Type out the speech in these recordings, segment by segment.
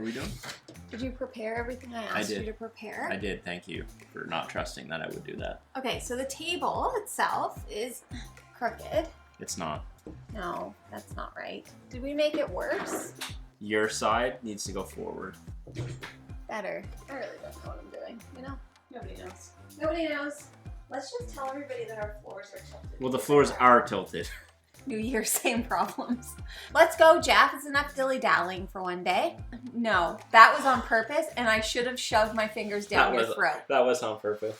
What are we doing? Did you prepare everything I asked you to prepare? I did. Thank you for not trusting that I would do that. Okay, so the table itself is crooked. It's not. No, that's not right. Did we make it worse? Your side needs to go forward. Better. I really don't know what I'm doing, you know? Nobody knows. Nobody knows. Let's just tell everybody that our floors are tilted. Well, the floors are tilted. New Year, same problems. Let's go, Jeff. It's enough dilly-dallying for one day. No, that was on purpose, and I should have shoved my fingers down your throat. That was on purpose.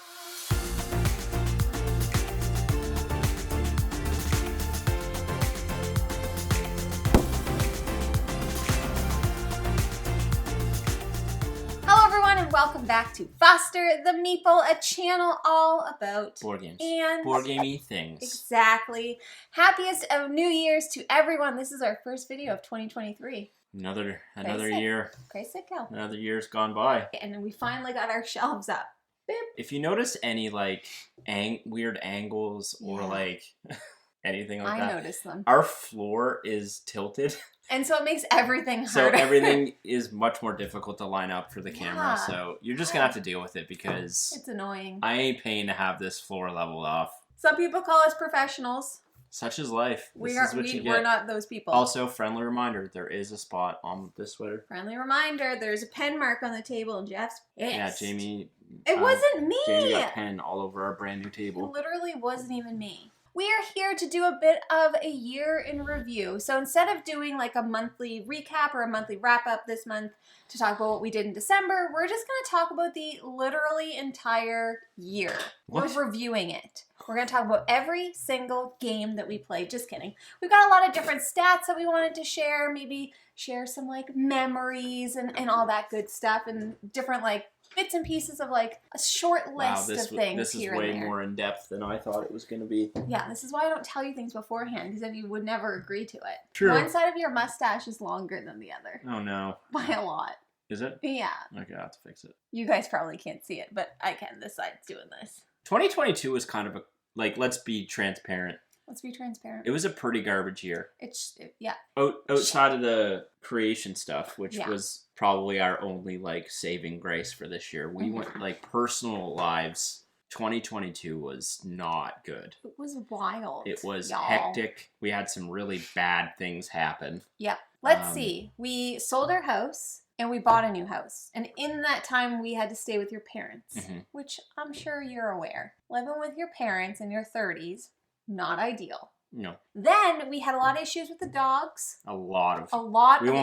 Hello, everyone, and welcome back to Foster the Meeple, a channel all about board games. And board gamey things. Exactly. Happiest of New Year's to everyone. This is our first video of 2023. Another Crazy. year. Crazy cow. Another year's gone by. And then we finally got our shelves up. Boop. If you notice any like weird angles or like anything like that, I noticed them. Our floor is tilted. And so it makes everything harder. So everything is much more difficult to line up for the camera. So you're just gonna have to deal with it because it's annoying. I ain't paying to have this floor leveled off. Some people call us professionals. Such is life. We're not those people. Also, friendly reminder, there is a spot on this sweater. Friendly reminder, there's a pen mark on the table and Jeff's pissed. Yeah, Jamie. It wasn't me. Jamie got pen all over our brand new table. It literally wasn't even me. We are here to do a bit of a year in review. So instead of doing like a monthly recap or a monthly wrap up this month to talk about what we did in December, we're just going to talk about the literally entire year. What? We're reviewing it. We're going to talk about every single game that we played. Just kidding. We've got a lot of different stats that we wanted to share. Maybe share some like memories and all that good stuff and different like bits and pieces of like a short list of things. This is way more in depth than I thought it was going to be. Yeah, this is why I don't tell you things beforehand, because then you would never agree to it. True. One side of your mustache is longer than the other. Oh no. By a lot. Is it? Yeah. Okay, I have to fix it. You guys probably can't see it, but I can. This side's doing this. 2022 was kind of a, like, let's be transparent. Let's be transparent. It was a pretty garbage year. Yeah. Outside of the creation stuff, which was probably our only like saving grace for this year. We went like personal lives. 2022 was not good. It was wild. It was hectic. We had some really bad things happen. Yep. Let's see. We sold our house and we bought a new house. And in that time, we had to stay with your parents, which I'm sure you're aware. Living with your parents in your 30s, not ideal. No. Then we had a lot of issues with the dogs. A lot of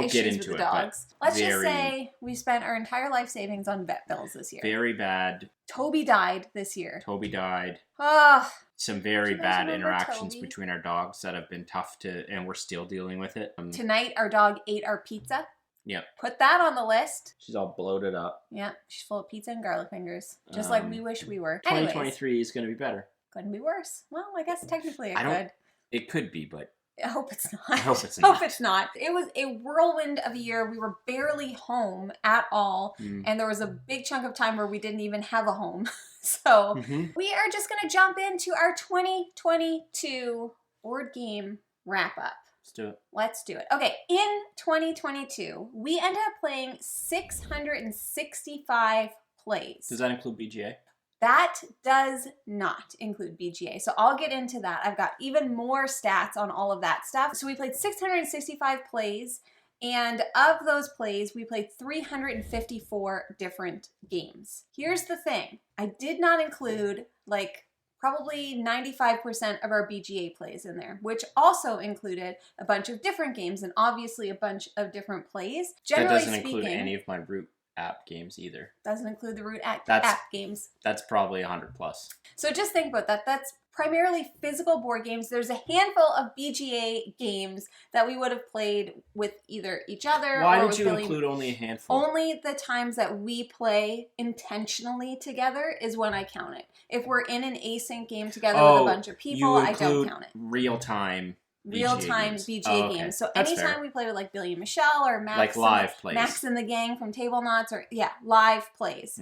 Issues with the dogs. Let's just say we spent our entire life savings on vet bills this year. Very bad. Toby died this year. Toby died. Ah. Some very bad interactions between our dogs that have been tough to, and we're still dealing with it. Tonight, our dog ate our pizza. Yep. Put that on the list. She's all bloated up. Yeah, she's full of pizza and garlic fingers. Just like we wish we were. 2023 is going to be better. Couldn't be worse. Well, I guess technically it could be, but I hope it's not. I hope it's not. Hope it's not. It was a whirlwind of a year. We were barely home at all. And there was a big chunk of time where we didn't even have a home. So we are just going to jump into our 2022 board game wrap up. Let's do it. Let's do it. Okay, in 2022, we ended up playing 665 plays. Does that include BGA? That does not include BGA. So I'll get into that. I've got even more stats on all of that stuff. So we played 665 plays, and of those plays, we played 354 different games. Here's the thing. I did not include like probably 95% of our BGA plays in there, which also included a bunch of different games and obviously a bunch of different plays. Generally that doesn't include any of my Root app games either. Doesn't include the Root app games. That's probably 100 plus. So just think about that. That's primarily physical board games. There's a handful of BGA games that we would have played with either each other. Why did you include only a handful? Only the times that we play intentionally together is when I count it. If we're in an async game together with a bunch of people, I don't count it. Real-time BGA games. So that's anytime fair. We play with like Billy and Michelle or Max, like live plays. Max and the gang from Table Knots, or live plays.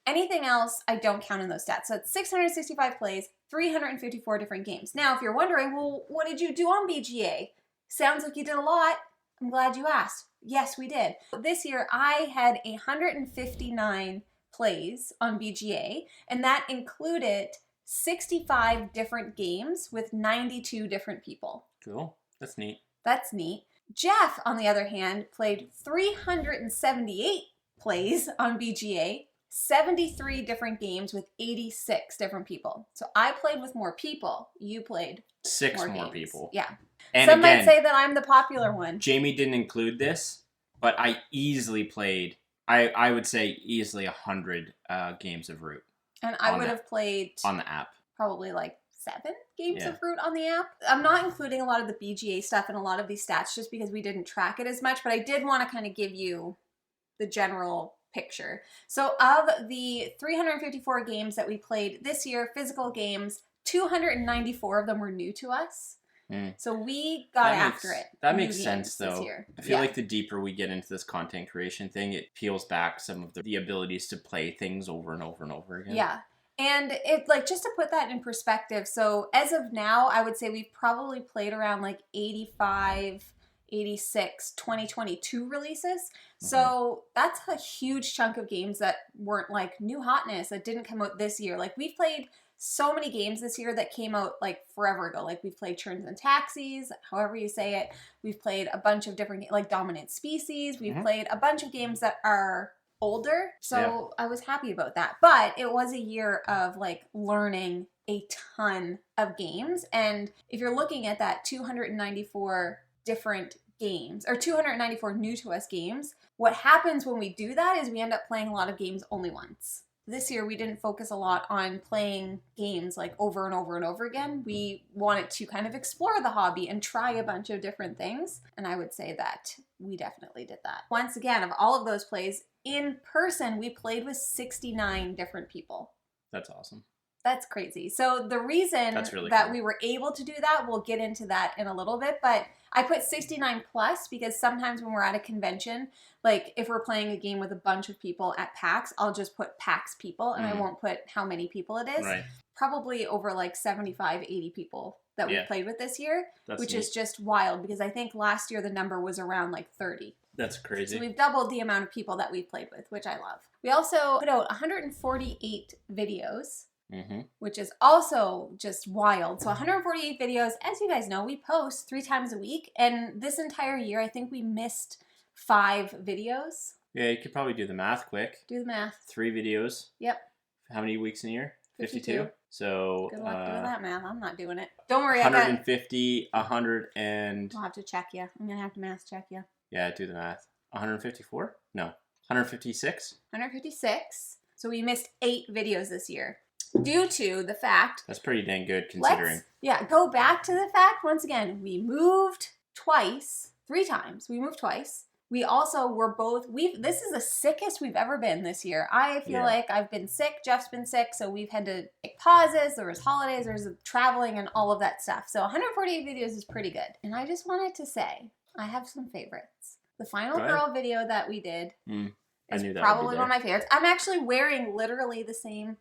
Anything else, I don't count in those stats. So it's 665 plays, 354 different games. Now, if you're wondering, well, what did you do on BGA? Sounds like you did a lot. I'm glad you asked. Yes, we did. This year, I had 159 plays on BGA, and that included 65 different games with 92 different people. Cool. That's neat. That's neat. Jeff, on the other hand, played 378 plays on BGA, 73 different games with 86 different people. So I played with more people. You played 6 more people. Yeah. And some again, might say that I'm the popular one. Jamie didn't include this, but I easily played, I would say easily 100 games of Root. And I would have played... on the app. Probably like 7 games of Root on the app. I'm not including a lot of the BGA stuff in a lot of these stats just because we didn't track it as much, but I did want to kind of give you the general picture. So of the 354 games that we played this year, physical games, 294 of them were new to us. So we got after it. That makes sense, though. I feel like the deeper we get into this content creation thing, it peels back some of the abilities to play things over and over and over again. Yeah. And it, like, just to put that in perspective, so as of now, I would say we've probably played around like 85, 86 2022 releases. So that's a huge chunk of games that weren't like new hotness, that didn't come out this year. Like, we've played so many games this year that came out like forever ago. Like, we've played Turns and Taxis, however you say it. We've played a bunch of different, like Dominant Species. We've played a bunch of games that are older. So I was happy about that. But it was a year of like learning a ton of games. And if you're looking at that 294 different games, or 294 new to us games, what happens when we do that is we end up playing a lot of games only once. This year, we didn't focus a lot on playing games like over and over and over again. We wanted to kind of explore the hobby and try a bunch of different things. And I would say that we definitely did that. Once again, of all of those plays, in person, we played with 69 different people. That's awesome. That's crazy. So the reason really that cool. we were able to do that, we'll get into that in a little bit, but I put 69 plus because sometimes when we're at a convention, like if we're playing a game with a bunch of people at PAX, I'll just put PAX people and I won't put how many people it is. Right. Probably over like 75, 80 people that we played with this year, which is just wild because I think last year the number was around like 30. That's crazy. So we've doubled the amount of people that we've played with, which I love. We also put out 148 videos. Which is also just wild. So 148 videos. As you guys know, we post 3 times a week. And this entire year, I think we missed 5 videos. Yeah, you could probably do the math quick. Do the math. 3 videos. Yep. How many weeks in a year? 52. So good luck doing that math. I'm not doing it. Don't worry. 150, 100 and... I'll have to check you. I'm going to have to math check you. Yeah, do the math. 154? No. 156? 156. So we missed 8 videos this year. Due to the fact... That's pretty dang good considering. Go back to the fact, once again, we moved twice, 3 times. We moved twice. We also were both... This is the sickest we've ever been this year. I feel like I've been sick, Jeff's been sick, so we've had to take pauses, there was holidays, there was traveling and all of that stuff. So 148 videos is pretty good. And I just wanted to say, I have some favorites. The Final Girl video that we did is probably one of my favorites. I'm actually wearing literally the same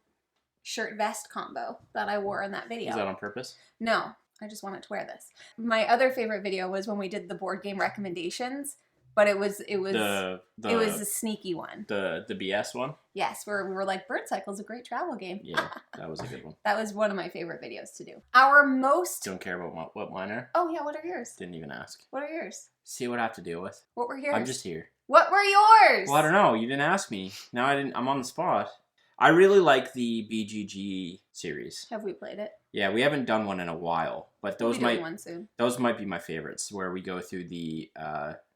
shirt vest combo that I wore in that video. Is that on purpose? No, I just wanted to wear this. My other favorite video was when we did the board game recommendations, but it was a sneaky one. The BS one? Yes, where we were like, Bird Cycle's a great travel game. Yeah, that was a good one. That was one of my favorite videos to do. Our most... Don't care about what mine are? Oh yeah, what are yours? Didn't even ask. What are yours? See what I have to deal with. What were yours? I'm just here. What were yours? Well, I don't know. You didn't ask me. Now I'm on the spot. I really like the BGG series. Have we played it? Yeah, we haven't done one in a while, but those might one soon. Those might be my favorites. Where we go through the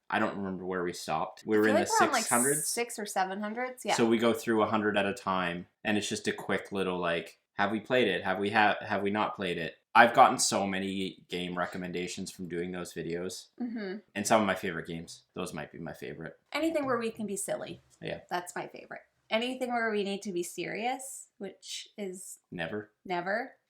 I don't remember where we stopped. We were in the 600s, like 6 or 700s. Yeah. So we go through 100 at a time, and it's just a quick little like, have we played it? Have we not played it? I've gotten so many game recommendations from doing those videos, and some of my favorite games. Those might be my favorite. Anything where we can be silly. Yeah, that's my favorite. Anything where we need to be serious, which is... Never.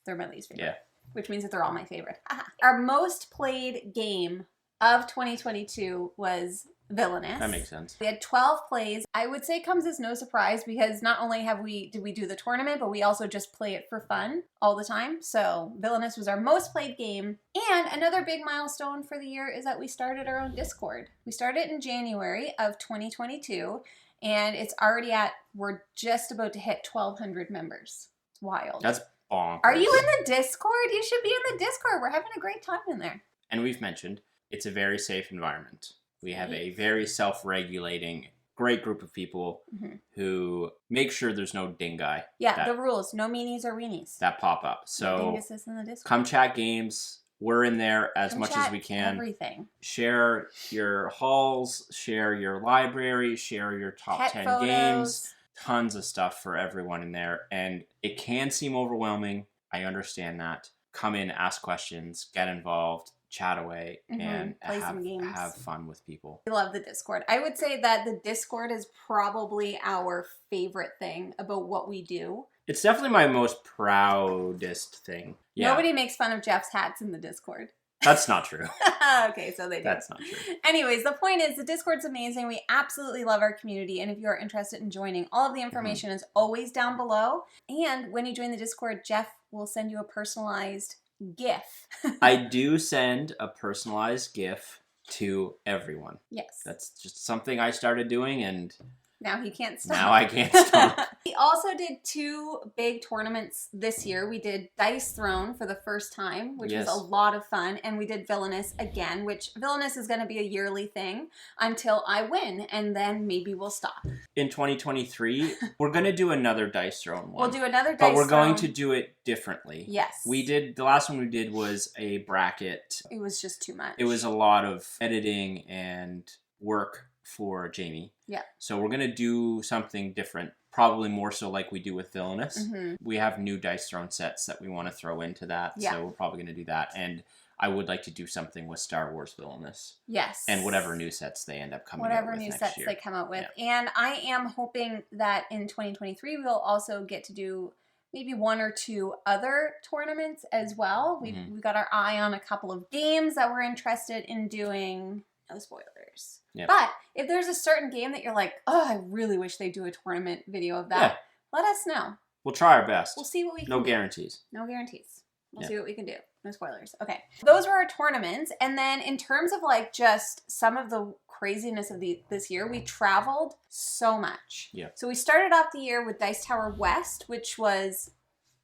They're my least favorite. Yeah. Which means that they're all my favorite. Our most played game of 2022 was Villainous. That makes sense. We had 12 plays. I would say it comes as no surprise because not only did we do the tournament, but we also just play it for fun all the time. So Villainous was our most played game. And another big milestone for the year is that we started our own Discord. We started in January of 2022, and we're just about to hit 1,200 members. It's wild. That's bonkers. Are you in the Discord? You should be in the Discord. We're having a great time in there. And we've mentioned it's a very safe environment. We have a very self-regulating, great group of people who make sure there's no dingai. Yeah, the rules. No meanies or weenies. That pop up. So dinguses in the Discord. Come chat games. We're in there as much as we can. Everything. Share your hauls, share your library, share your top Pet 10 photos. games. Tons of stuff for everyone in there. And it can seem overwhelming. I understand that. Come in, ask questions, get involved, chat away, and play some games. Have fun with people. I love the Discord. I would say that the Discord is probably our favorite thing about what we do. It's definitely my most proudest thing. Yeah. Nobody makes fun of Jeff's hats in the Discord. That's not true. Okay, so they do. That's not true. Anyways, the point is the Discord's amazing. We absolutely love our community. And if you are interested in joining, all of the information is always down below. And when you join the Discord, Jeff will send you a personalized GIF. I do send a personalized GIF to everyone. Yes. That's just something I started doing, and now he can't stop. Now I can't stop. We also did 2 big tournaments this year. We did Dice Throne for the first time, which was a lot of fun. And we did Villainous again, which Villainous is going to be a yearly thing until I win. And then maybe we'll stop. In 2023, we're going to do another Dice Throne one. We'll do another Dice Throne. But we're going to do it differently. Yes. The last one we did was a bracket. It was just too much. It was a lot of editing and work for Jamie. Yeah. So we're going to do something different, probably more so like we do with Villainous. We have new Dice Throne sets that we want to throw into that, so we're probably going to do that. And I would like to do something with Star Wars Villainous. Yes. And whatever new sets they end up coming out with Whatever new next sets year. they come out with. Yeah. And I am hoping that in 2023 we'll also get to do maybe 1 or 2 other tournaments as well. We've got our eye on a couple of games that we're interested in doing. No spoilers. Yep. But if there's a certain game that you're like, oh, I really wish they do a tournament video of that, let us know. We'll try our best. We'll see what we can do. No guarantees. No guarantees. We'll see what we can do. No spoilers. Okay. Those were our tournaments. And then in terms of like just some of the craziness of this year, we traveled so much. Yeah. So we started off the year with Dice Tower West, which was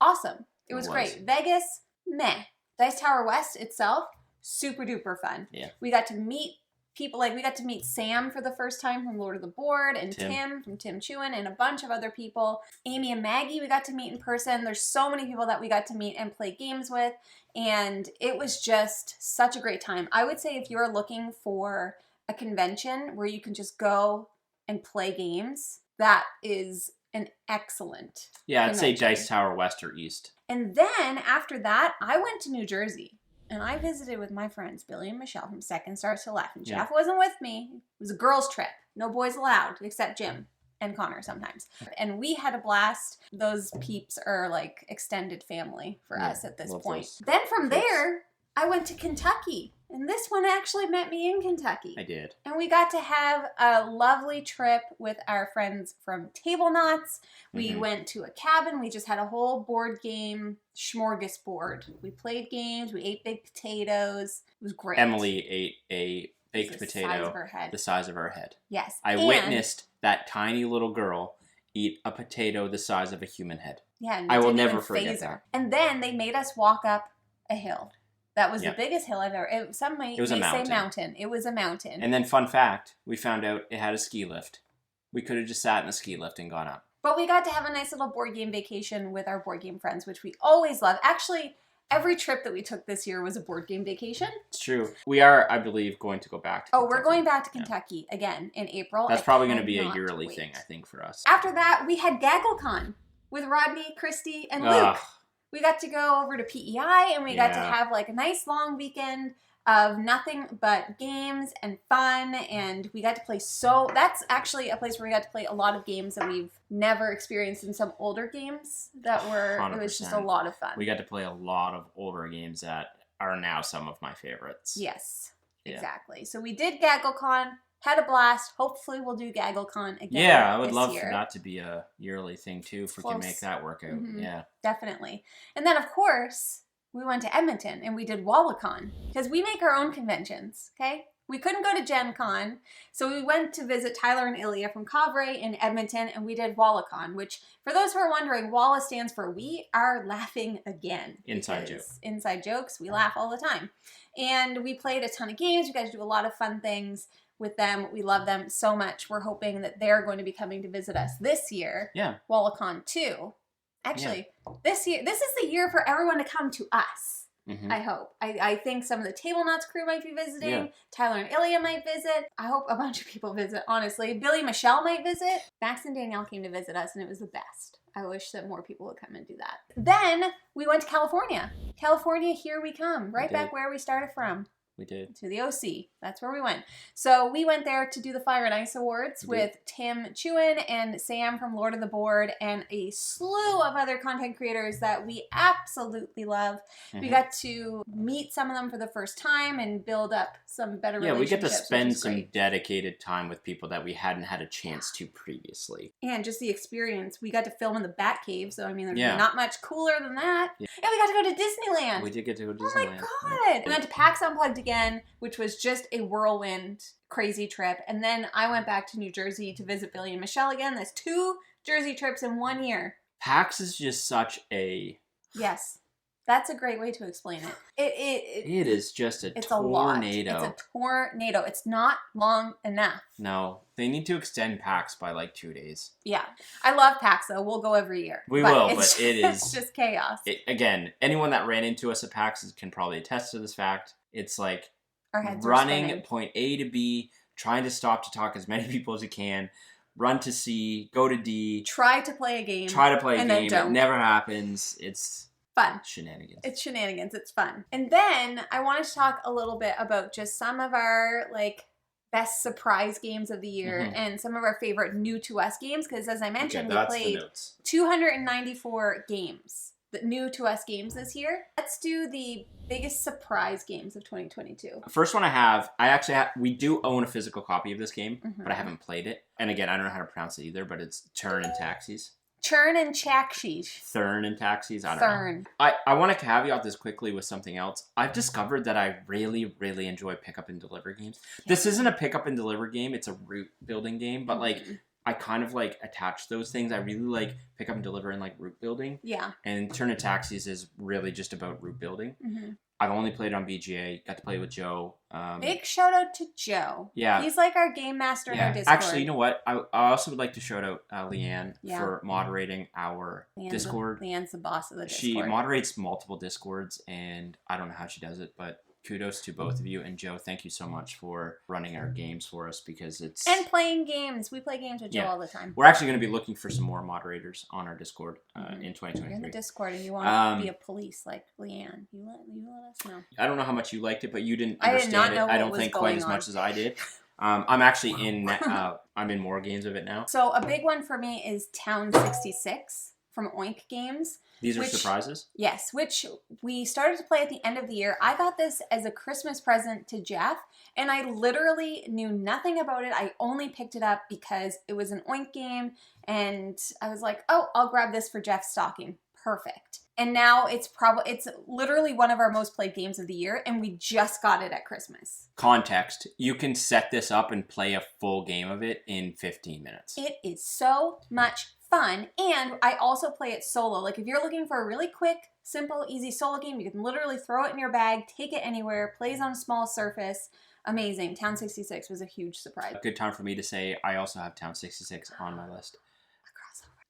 awesome. It was great. Vegas, meh. Dice Tower West itself, super duper fun. Yeah. We got to meet people, like we got to meet Sam for the first time from Lord of the Board, and Tim from Tim Chewin, and a bunch of other people. Amy and Maggie we got to meet in person. There's so many people that we got to meet and play games with, and it was just such a great time. I would say if you're looking for a convention where you can just go and play games, that is an excellent I'd say Dice Tower West or East. And then after that, I went to New Jersey. And I visited with my friends, Billy and Michelle from Second Starts to Left. And Jeff wasn't with me. It was a girls' trip. No boys allowed, except Jim and Connor sometimes. And we had a blast. Those peeps are like extended family for us at this point. Then from there, I went to Kentucky. And this one actually met me in Kentucky. I did. And we got to have a lovely trip with our friends from Table Knots. We went to a cabin. We just had a whole board game smorgasbord. We played games. We ate baked potatoes. It was great. Emily ate a baked potato the size of her head. Yes. I witnessed that tiny little girl eat a potato the size of a human head. Yeah. And I will never forget that. And then they made us walk up a hill. That was the biggest hill I've ever. It was a mountain. It was a mountain. And then, fun fact, we found out it had a ski lift. We could have just sat in a ski lift and gone up. But we got to have a nice little board game vacation with our board game friends, which we always love. Actually, every trip that we took this year was a board game vacation. It's true. We are, I believe, going to go back to Kentucky. We're going back to Kentucky again in April. That's probably going to be a yearly thing, I think, for us. After that, we had GaggleCon with Rodney, Christy, and Luke. We got to go over to PEI, and we got to have like a nice long weekend of nothing but games and fun, and we got to play that's actually a place where we got to play a lot of games that we've never experienced in some older games that were, 100%. It was just a lot of fun. We got to play a lot of older games that are now some of my favorites. Yes, exactly. So we did GaggleCon, Had a blast. Hopefully we'll do GaggleCon again. Yeah, I would love year. for that to be a yearly thing too, if we can make that work out. Yeah. Definitely. And then, of course, we went to Edmonton and we did WallaCon because we make our own conventions, okay? We couldn't go to Gen Con, so we went to visit Tyler and Ilya from Cavray in Edmonton, and we did WallaCon, which, for those who are wondering, Walla stands for We Are Laughing Again. Inside joke. Inside jokes. We laugh all the time. And we played a ton of games. We got to do a lot of fun things with them. We love them so much. We're hoping that they're going to be coming to visit us this year. Yeah. WallaCon 2. Actually, this year, this is the year for everyone to come to us. I hope. I think some of the Table Nuts crew might be visiting. Yeah. Tyler and Ilya might visit. I hope a bunch of people visit, honestly. Billy Michelle might visit. Max and Danielle came to visit us, and it was the best. I wish that more people would come and do that. Then we went to California. California, here we come. Right back where we started from. We did. To the OC. That's where we went. So we went there to do the Fire and Ice Awards with Tim Chewin and Sam from Lord of the Board and a slew of other content creators that we absolutely love. We got to meet some of them for the first time and build up some better relationships. Yeah, we get to spend some dedicated time with people that we hadn't had a chance to previously. And just the experience. We got to film in the Batcave, so I mean, there's not much cooler than that. Yeah. And we got to go to Disneyland. We did get to go to Disneyland. Oh my God. We went to PAX Unplugged again, which was just a whirlwind, crazy trip. And then I went back to New Jersey to visit Billy and Michelle again. That's 2 Jersey trips in 1 year. PAX is just such a... Yes. That's a great way to explain it. It is just a tornado. It's a tornado. It's not long enough. No. They need to extend PAX by like 2 days. Yeah. I love PAX though. We'll go every year. We will, but it is... It's just chaos. Again, anyone that ran into us at PAX can probably attest to this fact. It's like running point A to B, trying to stop to talk as many people as you can, run to C, go to D. Try to play a game. It never happens. It's... fun. Shenanigans. It's shenanigans. It's fun. And then I wanted to talk a little bit about just some of our best surprise games of the year and some of our favorite new to us games. Because as I mentioned, we played 294 games. The new to us games this year. Let's do the biggest surprise games of 2022. First one we do own a physical copy of this game, but I haven't played it. And again, I don't know how to pronounce it either, but it's Turn and Taxis. Churn and Chakshish. Thurn and Taxis. I don't know. I want to caveat this quickly with something else. I've discovered that I really, really enjoy pick up and deliver games. Yeah. This isn't a pick up and deliver game. It's a route building game. But I kind of attach those things. I really like pick up and deliver and route building. Yeah. And Turn and Taxis is really just about route building. I've only played on BGA. Got to play with Joe. Big shout out to Joe. Yeah. He's our game master in our Discord. Actually, you know what? I also would like to shout out Leanne for moderating our Discord. Leanne's the boss of the Discord. She moderates multiple Discords, and I don't know how she does it, but kudos to both of you. And Joe, thank you so much for running our games for us because it's... And playing games. We play games with Joe all the time. We're actually going to be looking for some more moderators on our Discord in 2023. You're in the Discord and you want to be a police like Leanne. You let us know. I don't know how much you liked it, but you didn't understand it. I don't think quite as much as I did. I'm actually I'm in more games of it now. So a big one for me is Town 66 from Oink Games. These are surprises? Yes, which we started to play at the end of the year. I got this as a Christmas present to Jeff, and I literally knew nothing about it. I only picked it up because it was an Oink game, and I was like, oh, I'll grab this for Jeff's stocking. Perfect. And now it's literally one of our most played games of the year, and we just got it at Christmas. Context. You can set this up and play a full game of it in 15 minutes. It is so much fun, and I also play it solo. If you're looking for a really quick, simple, easy solo game, you can literally throw it in your bag, take it anywhere, plays on a small surface. Amazing. Town 66 was a huge surprise. A good time for me to say I also have Town 66 on my list.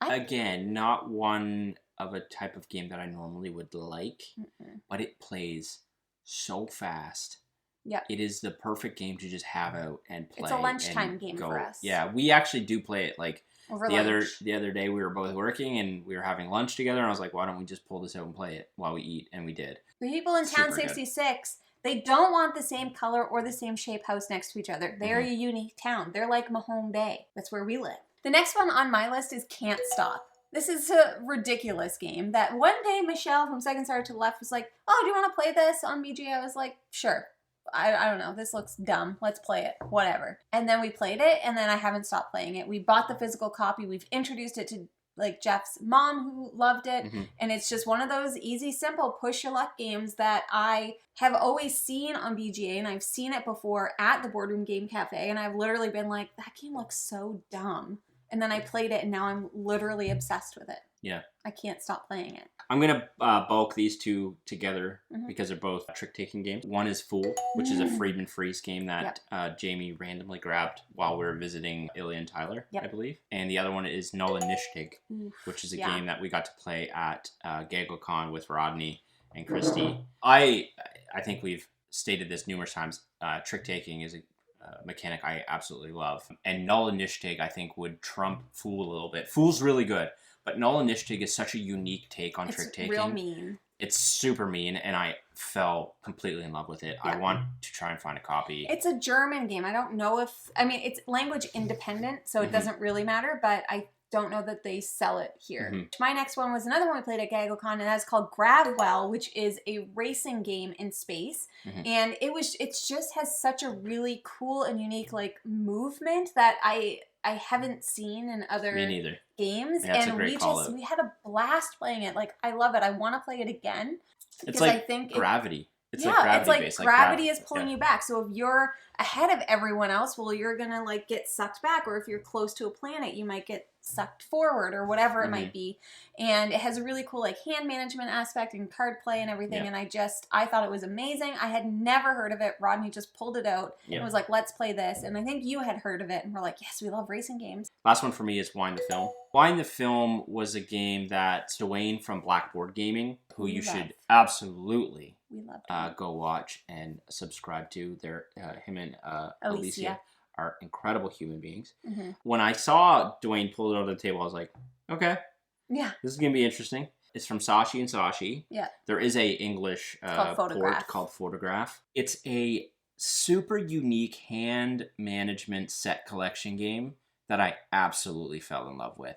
A crossover. Again, not one of a type of game that I normally would like, but it plays so fast. Yeah. It is the perfect game to just have out and play. It's a lunchtime game for us. Yeah, we actually do play it over the other day we were both working and we were having lunch together and I was like, why don't we just pull this out and play it while we eat? And we did. The people in Town 66, they don't want the same color or the same shape house next to each other. They're a unique town. They're like Mahone Bay. That's where we live. The next one on my list is Can't Stop. This is a ridiculous game that one day Michelle from Second Star to the Left was like, oh, do you want to play this on BGA? I was like, sure. I don't know, this looks dumb. Let's play it. Whatever. And then we played it, and then I haven't stopped playing it. We bought the physical copy. We've introduced it to like Jeff's mom who loved it. And it's just one of those easy, simple push your luck games that I have always seen on BGA, and I've seen it before at the Boardroom Game Cafe, and I've literally been like, that game looks so dumb. And then I played it, and now I'm literally obsessed with it. Yeah. I can't stop playing it. I'm going to bulk these two together because they're both trick-taking games. One is Fool, which is a Friedman Freeze game that Jamie randomly grabbed while we were visiting Ilya and Tyler, I believe. And the other one is Nola Nishtig, which is a game that we got to play at GaggleCon with Rodney and Christy. I think we've stated this numerous times. Trick-taking is a mechanic I absolutely love. And Nola Nishtig, I think, would trump Fool a little bit. Fool's really good. But Nola Nishtig is such a unique take on trick-taking. It's real mean. It's super mean, and I fell completely in love with it. I want to try and find a copy. It's a German game. I don't know if... I mean, it's language independent, so it doesn't really matter, but I don't know that they sell it here. My next one was another one we played at GaggleCon, and that's called Grabwell, which is a racing game in space. And it just has such a really cool and unique like movement that I haven't seen in other games. Yeah, and we had a blast playing it. Like, I love it. I want to play it again. It's like I think gravity. It's like gravity is pulling you back. So if you're ahead of everyone else, well, you're gonna like get sucked back. Or if you're close to a planet, you might get sucked forward or whatever it might be. And it has a really cool like hand management aspect and card play and everything. And I thought it was amazing. I had never heard of it. Rodney just pulled it out and was like, let's play this. And I think you had heard of it and we're like, yes, we love racing games. Last one for me is Wind the Film. Wind the Film was a game that Dwayne from Blackboard Gaming, who you should absolutely go watch and subscribe to. Him and Alicia are incredible human beings. When I saw Dwayne pull it out of the table, I was like, okay, this is going to be interesting. It's from Sashi and Sashi. There is a English port called Photograph. It's a super unique hand management set collection game that I absolutely fell in love with.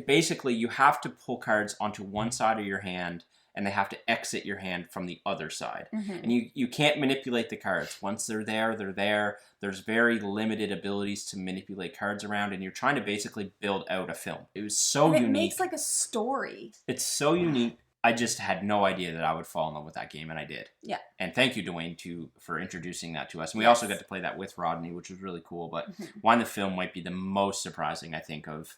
Basically, you have to pull cards onto one side of your hand, and they have to exit your hand from the other side. And you can't manipulate the cards. Once they're there, they're there. There's very limited abilities to manipulate cards around, and you're trying to basically build out a film. It was so unique. It makes like a story. It's so unique. I just had no idea that I would fall in love with that game, and I did. And thank you, Dwayne, for introducing that to us. And we also got to play that with Rodney, which was really cool. But Wind the Film might be the most surprising, I think, of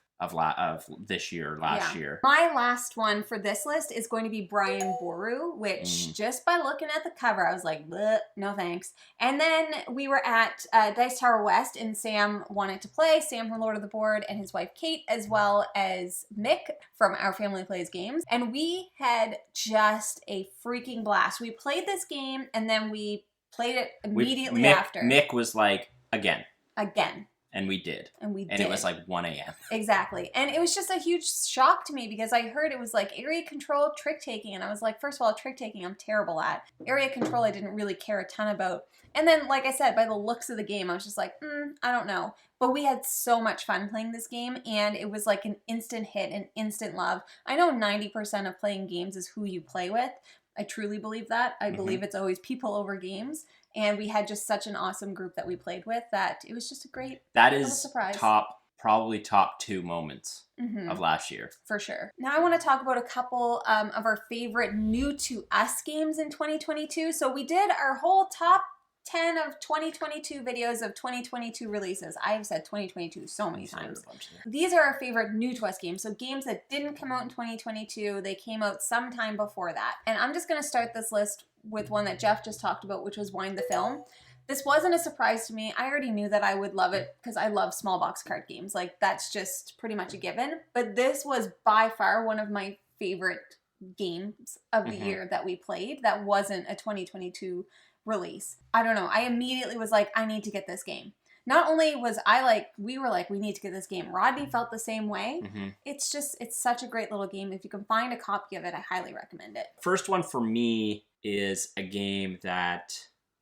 this year, last year. My last one for this list is going to be Brian Boru, which just by looking at the cover, I was like, no thanks. And then we were at Dice Tower West, and Sam wanted to play. Sam from Lord of the Board and his wife Kate, as well as Mick from Our Family Plays Games. And we had just a freaking blast. We played this game, and then we played it immediately after. Mick was like, again. And we did. And it was like 1 a.m. Exactly. And it was just a huge shock to me because I heard it was like area control, trick-taking. And I was like, first of all, trick-taking I'm terrible at. Area control I didn't really care a ton about. And then, like I said, by the looks of the game, I was just like, I don't know. But we had so much fun playing this game, and it was like an instant hit, an instant love. I know 90% of playing games is who you play with. I truly believe that. I believe it's always people over games. And we had just such an awesome group that we played with that it was just a great surprise. Probably top 2 moments of last year. For sure. Now I want to talk about a couple of our favorite new to us games in 2022. So we did our whole top 10 of 2022 videos of 2022 releases. I've said 2022 so many times. These are our favorite new to us games. So games that didn't come out in 2022, they came out sometime before that. And I'm just going to start this list with one that Jeff just talked about, which was Wind the Film. This wasn't a surprise to me. I already knew that I would love it because I love small box card games. Like, that's just pretty much a given. But this was by far one of my favorite games of the year that we played that wasn't a 2022 release. I don't know. I immediately was like, I need to get this game. Not only was I like, we were like, we need to get this game. Rodney felt the same way. It's such a great little game. If you can find a copy of it, I highly recommend it. First one for me is a game that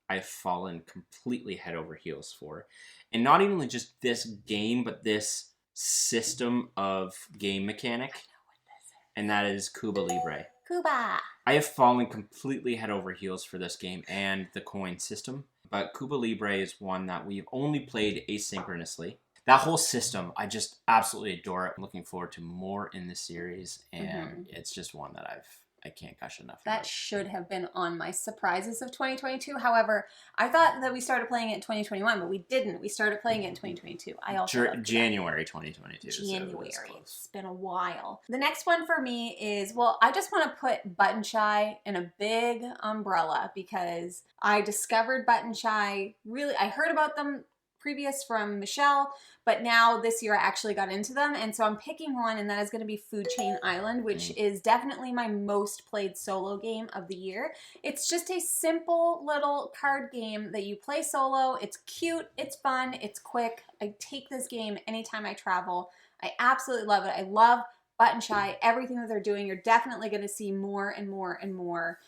I've fallen completely head over heels for. And not even just this game, but this system of game mechanic. I know what this is. And that is Cuba Libre. Cuba. I have fallen completely head over heels for this game and the coin system, but Cuba Libre is one that we've only played asynchronously. That whole system, I just absolutely adore it. I'm looking forward to more in this series, and it's just one that I can't gush enough about. That should have been on my surprises of 2022. However, I thought that we started playing it in 2021, but we didn't. We started playing it in 2022. I also January 2022. January. So it's been a while. The next one for me is, well, I just want to put Button Shy in a big umbrella because I discovered Button Shy. Really, I heard about them previous from Michelle, but now this year I actually got into them, and so I'm picking one, and that is going to be Food Chain Island, which is definitely my most played solo game of the year. It's just a simple little card game that you play solo. It's cute, it's fun, it's quick. I take this game anytime I travel. I absolutely love it. I love Button Shy, everything that they're doing. You're definitely going to see more and more and more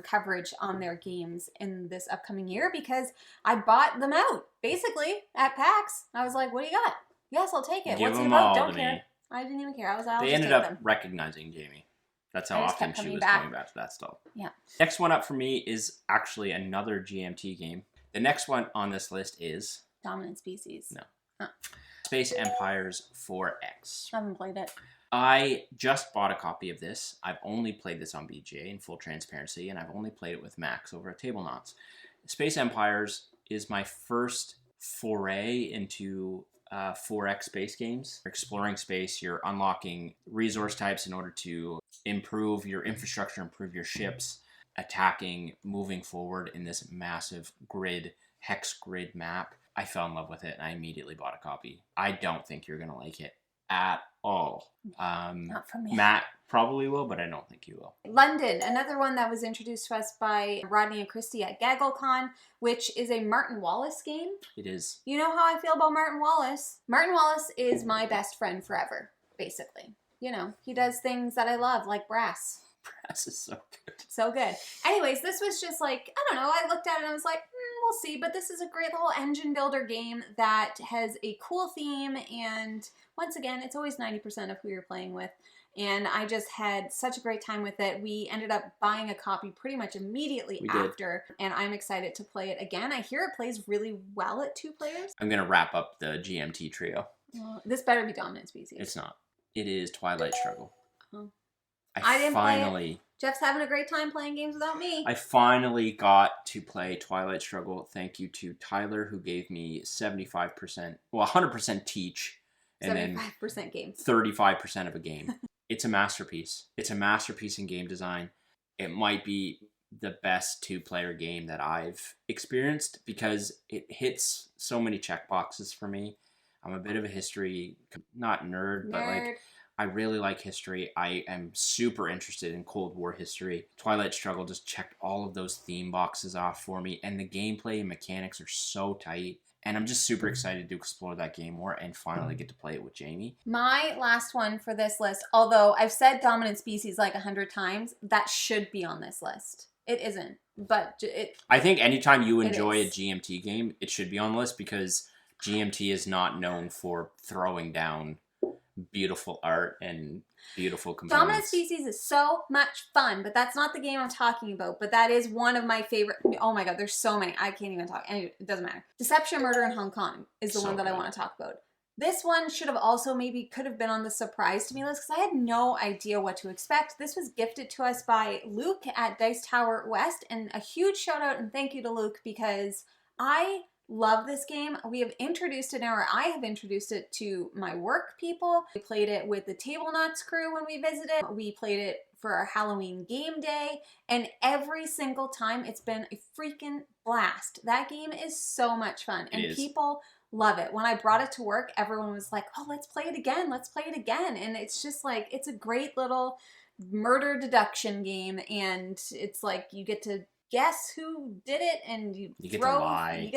coverage on their games in this upcoming year because I bought them out basically at PAX. I was like, "What do you got? Yes, I'll take it. Give What's it them about? all Don't to care." me. I didn't even care. They ended up recognizing Jamie. That's how often she was going back to that stall. Yeah. Next one up for me is actually another GMT game. The next one on this list is Dominant Species. No. Space Empires 4X. I haven't played it. I just bought a copy of this. I've only played this on BGA in full transparency, and I've only played it with Max over at Table Knots. Space Empires is my first foray into 4X space games. You're exploring space, you're unlocking resource types in order to improve your infrastructure, improve your ships, attacking, moving forward in this massive grid, hex grid map. I fell in love with it, and I immediately bought a copy. I don't think you're going to like it at all. Not for me. Matt probably will, but I don't think you will. London, another one that was introduced to us by Rodney and Christy at GaggleCon, which is a Martin Wallace game. It is. You know how I feel about Martin Wallace. Martin Wallace is my best friend forever, basically. You know, he does things that I love, like brass. Brass is so good. So good. Anyways, this was just like, I don't know, I looked at it and I was like, we'll see, but this is a great little engine builder game that has a cool theme, and once again, it's always 90% of who you're playing with, and I just had such a great time with it. We ended up buying a copy pretty much immediately after, and I'm excited to play it again. I hear it plays really well at 2 players. I'm going to wrap up the GMT trio. This better be Dominant Species. It's not. It is Twilight Struggle. Oh. I didn't play it. Jeff's having a great time playing games without me. I finally got to play Twilight Struggle. Thank you to Tyler, who gave me 75%, well, 100% teach, and 75% then game. 35% of a game. It's a masterpiece. It's a masterpiece in game design. It might be the best 2-player game that I've experienced because it hits so many checkboxes for me. I'm a bit of a history, not nerd, but like, I really like history. I am super interested in Cold War history. Twilight Struggle just checked all of those theme boxes off for me, and the gameplay and mechanics are so tight. And I'm just super excited to explore that game more and finally get to play it with Jamie. My last one for this list, although I've said Dominant Species like 100 times, that should be on this list. It isn't, but I think anytime you enjoy a GMT game, it should be on the list because GMT is not known for throwing down beautiful art and beautiful components. Dominant Species is so much fun, but that's not the game I'm talking about. But that is one of my favorite. Oh my god, there's so many. I can't even talk. Anyway, it doesn't matter. Deception, Murder in Hong Kong is the one that I want to talk about. This one should have also could have been on the surprise to me list because I had no idea what to expect. This was gifted to us by Luke at Dice Tower West, and a huge shout out and thank you to Luke because I love this game. We have introduced it now, or I have introduced it to my work people. We played it with the Table Knots crew when we visited. We played it for our Halloween game day, and every single time it's been a freaking blast. That game is so much fun, and people love it. When I brought it to work, everyone was like, oh, let's play it again. Let's play it again. And it's just like, it's a great little murder deduction game, and it's like you get to guess who did it, and you get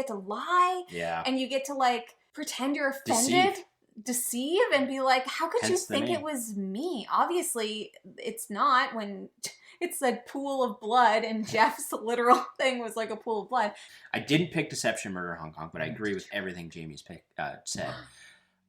to lie. Yeah. And you get to like pretend you're offended, deceive and be like, how could you think it was me? Obviously it's not, when it's a pool of blood, and Jeff's literal thing was like a pool of blood. I didn't pick Deception, Murder, Hong Kong, but I agree with everything Jamie's said.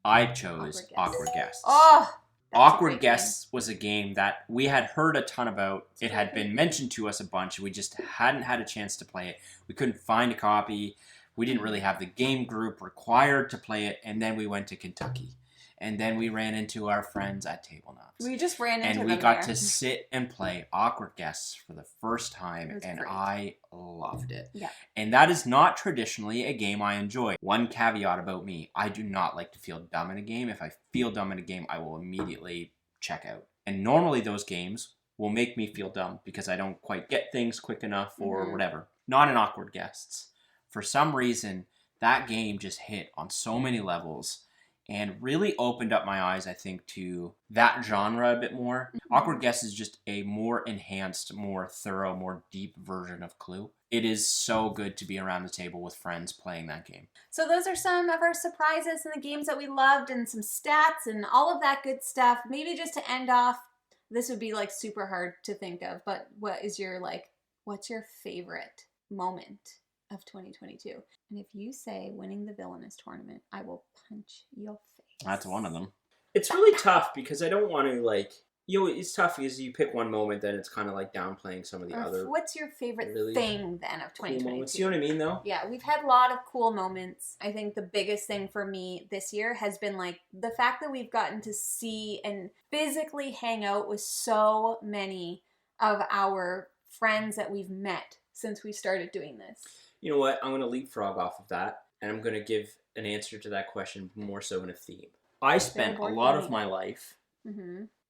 I chose Awkward Guests. Oh, Awkward Guests was a game that we had heard a ton about. It had been mentioned to us a bunch. We just hadn't had a chance to play it. We couldn't find a copy. We didn't really have the game group required to play it. And then we went to Kentucky. And then we ran into our friends at Table Knobs. We just ran into them. And we got to sit and play Awkward Guests for the first time. And great. I loved it. Yeah. And that is not traditionally a game I enjoy. One caveat about me, I do not like to feel dumb in a game. If I feel dumb in a game, I will immediately check out. And normally those games will make me feel dumb because I don't quite get things quick enough or whatever. Not in Awkward Guests. For some reason, that game just hit on so many levels and really opened up my eyes, I think, to that genre a bit more. Awkward Guess is just a more enhanced, more thorough, more deep version of Clue. It is so good to be around the table with friends playing that game. So those are some of our surprises and the games that we loved and some stats and all of that good stuff. Maybe just to end off, this would be like super hard to think of, but what's your favorite moment of 2022? And if you say winning the Villainous tournament, I will punch your face. That's one of them. It's really tough because I don't want to it's tough because you pick one moment, then it's kind of like downplaying some of the other. What's your favorite thing then of 2022? Cool moments. You know what I mean, though? Yeah, we've had a lot of cool moments. I think the biggest thing for me this year has been like the fact that we've gotten to see and physically hang out with so many of our friends that we've met since we started doing this. You know what? I'm going to leapfrog off of that, and I'm going to give an answer to that question more so in a theme. I spent a lot of my life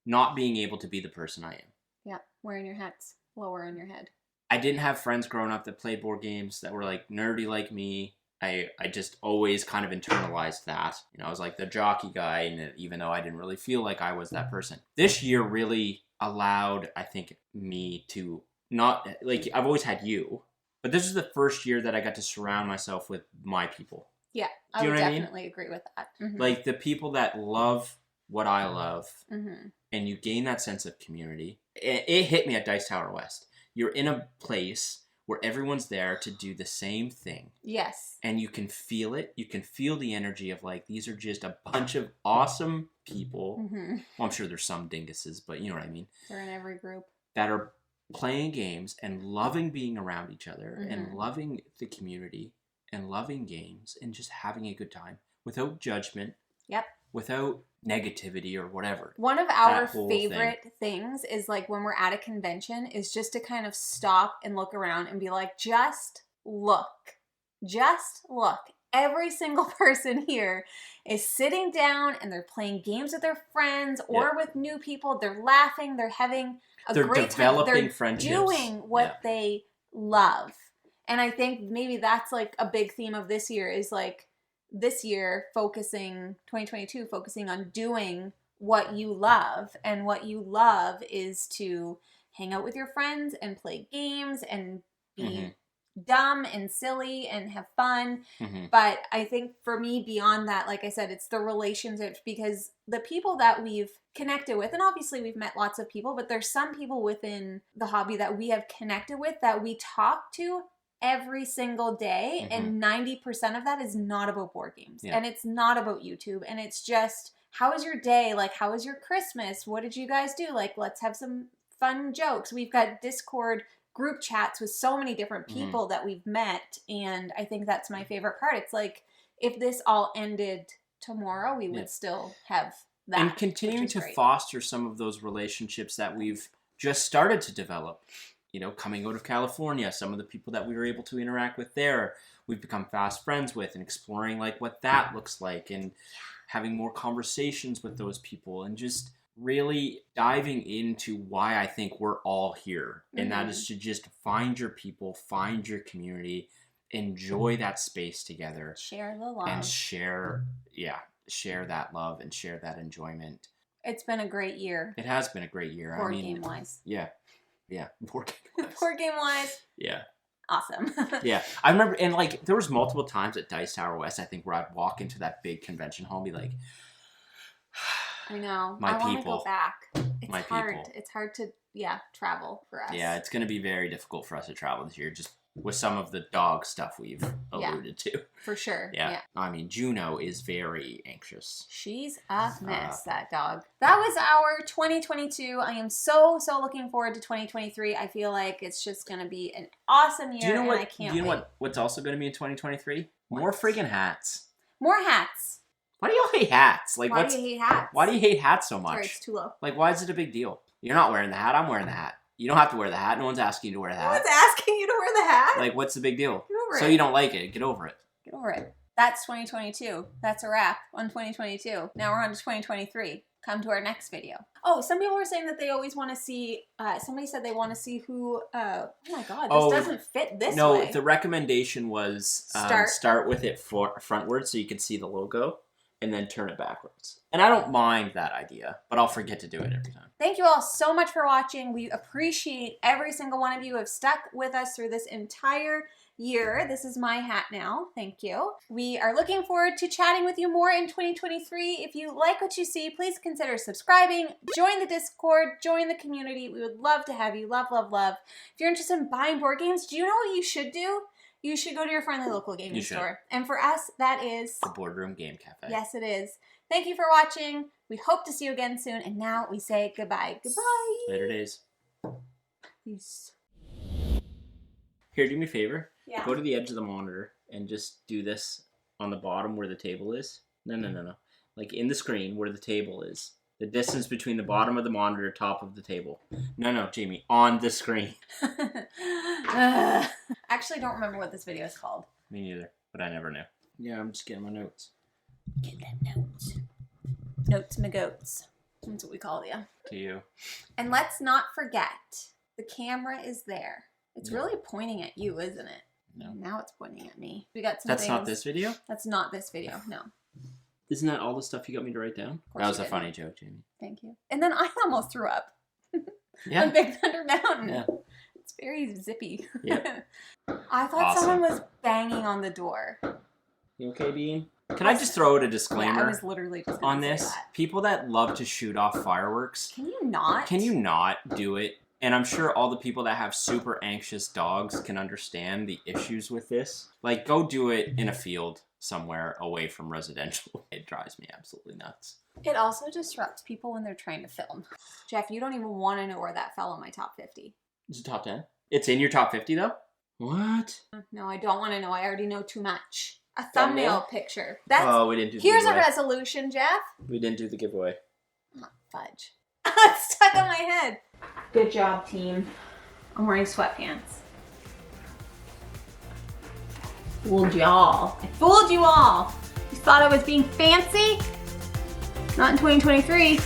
not being able to be the person I am. Yeah, wearing your hats lower on your head. I didn't have friends growing up that played board games that were like nerdy like me. I just always kind of internalized that. I was like the jockey guy, and even though I didn't really feel like I was that person. This year really allowed, I think, me to not, I've always had you. But this is the first year that I got to surround myself with my people. Yeah, I would definitely agree with that. Like the people that love what I love, and you gain that sense of community. It hit me at Dice Tower West. You're in a place where everyone's there to do the same thing. Yes. And you can feel it. You can feel the energy of these are just a bunch of awesome people. Well, I'm sure there's some dinguses, but you know what I mean. They're in every group. That are playing games and loving being around each other and loving the community and loving games and just having a good time without judgment. Yep. Without negativity or whatever. One of our favorite things is when we're at a convention is just to kind of stop and look around and be like, just look. Just look. Every single person here is sitting down and they're playing games with their friends or with new people. They're laughing. They're having a great time. They're friendships. Doing what they love. And I think maybe that's a big theme of this year is this year 2022 focusing on doing what you love. And what you love is to hang out with your friends and play games and be dumb and silly and have fun. But I think for me, beyond that, like I said, it's the relationships, because the people that we've connected with, and obviously we've met lots of people, but there's some people within the hobby that we have connected with that we talk to every single day, and 90% of that is not about board games, and it's not about YouTube, and it's just, how was your day? How was your Christmas? What did you guys do? Let's have some fun jokes. We've got Discord group chats with so many different people that we've met, and I think that's my favorite part. It's if this all ended tomorrow, we would still have that. And continuing to foster some of those relationships that we've just started to develop. Coming out of California, some of the people that we were able to interact with there, we've become fast friends with, and exploring what that looks like, and having more conversations with those people, and just really diving into why I think we're all here. And that is to just find your people, find your community, enjoy that space together. Share the love. And share that love and share that enjoyment. It's been a great year. It has been a great year. Board game-wise. Yeah. Yeah, board game-wise. Board game-wise. Yeah. Awesome. Yeah. I remember, and there was multiple times at Dice Tower West, I think, where I'd walk into that big convention hall and be like, I know. My I want to people. go back. It's My hard. people. It's hard to, travel for us. Yeah, it's going to be very difficult for us to travel this year, just with some of the dog stuff we've alluded to. For sure. Yeah. I mean, Juno is very anxious. She's a mess, that dog. That was our 2022. I am so looking forward to 2023. I feel like it's just going to be an awesome year. Do you know what? I can't Do you know wait. what's also going to be in 2023? More friggin' hats. More hats. Why do y'all hate hats? Like, Why do you hate hats? Why do you hate hats so much? Sorry, it's too low. Like, why is it a big deal? You're not wearing the hat. I'm wearing the hat. You don't have to wear the hat. No one's asking you to wear the hat. No one's asking you to wear the hat. Like, what's the big deal? Get over it. So you don't like it. Get over it. Get over it. That's 2022. That's a wrap on 2022. Now we're on to 2023. Come to our next video. Oh, some people were saying that they always want to see, somebody said they want to see who, oh my god, this doesn't fit this way. No, the recommendation was start with it frontwards so you can see the logo and then turn it backwards. And I don't mind that idea, but I'll forget to do it every time. Thank you all so much for watching. We appreciate every single one of you who have stuck with us through this entire year. This is my hat now. Thank you. We are looking forward to chatting with you more in 2023. If you like what you see, please consider subscribing, join the Discord, join the community. We would love to have you. Love, love, love. If you're interested in buying board games, do you know what you should do? You should go to your friendly local gaming store. And for us, that is the Boardroom Game Cafe. Yes, it is. Thank you for watching. We hope to see you again soon. And now we say goodbye. Goodbye. Later days. Peace. Here, do me a favor. Yeah. Go to the edge of the monitor and just do this on the bottom where the table is. No. Like in the screen where the table is. The distance between the bottom of the monitor, top of the table. No, Jamie, on the screen. Actually, don't remember what this video is called. Me neither, but I never knew. Yeah, I'm just getting my notes. Get them notes. Notes my goats. That's what we call you. To you. And let's not forget, the camera is there. It's really pointing at you, isn't it? No. Now it's pointing at me. We got some That's things. not this video? That's not this video, no. Isn't that all the stuff you got me to write down? That was a funny joke, Jamie. Thank you. And then I almost threw up. Yeah. On Big Thunder Mountain. Yeah. It's very zippy. Yep. I thought someone was banging on the door. You okay, Bean? Can I just throw out a disclaimer I was literally just on say this? that. People that love to shoot off fireworks. Can you not? Can you not do it? And I'm sure all the people that have super anxious dogs can understand the issues with this. Like, go do it in a field somewhere away from residential. It drives me absolutely nuts. It also disrupts people when they're trying to film. Jeff, you don't even want to know where that fell in my top 50. Is it top 10? It's in your top 50 though? What? No, I don't want to know. I already know too much. A thumbnail picture. That's, oh, we didn't do the here's giveaway. a resolution, Jeff. We didn't do the giveaway. Oh, fudge. It's stuck on my head. Good job, team. I'm wearing sweatpants. Fooled y'all. I fooled you all. You thought I was being fancy? Not in 2023.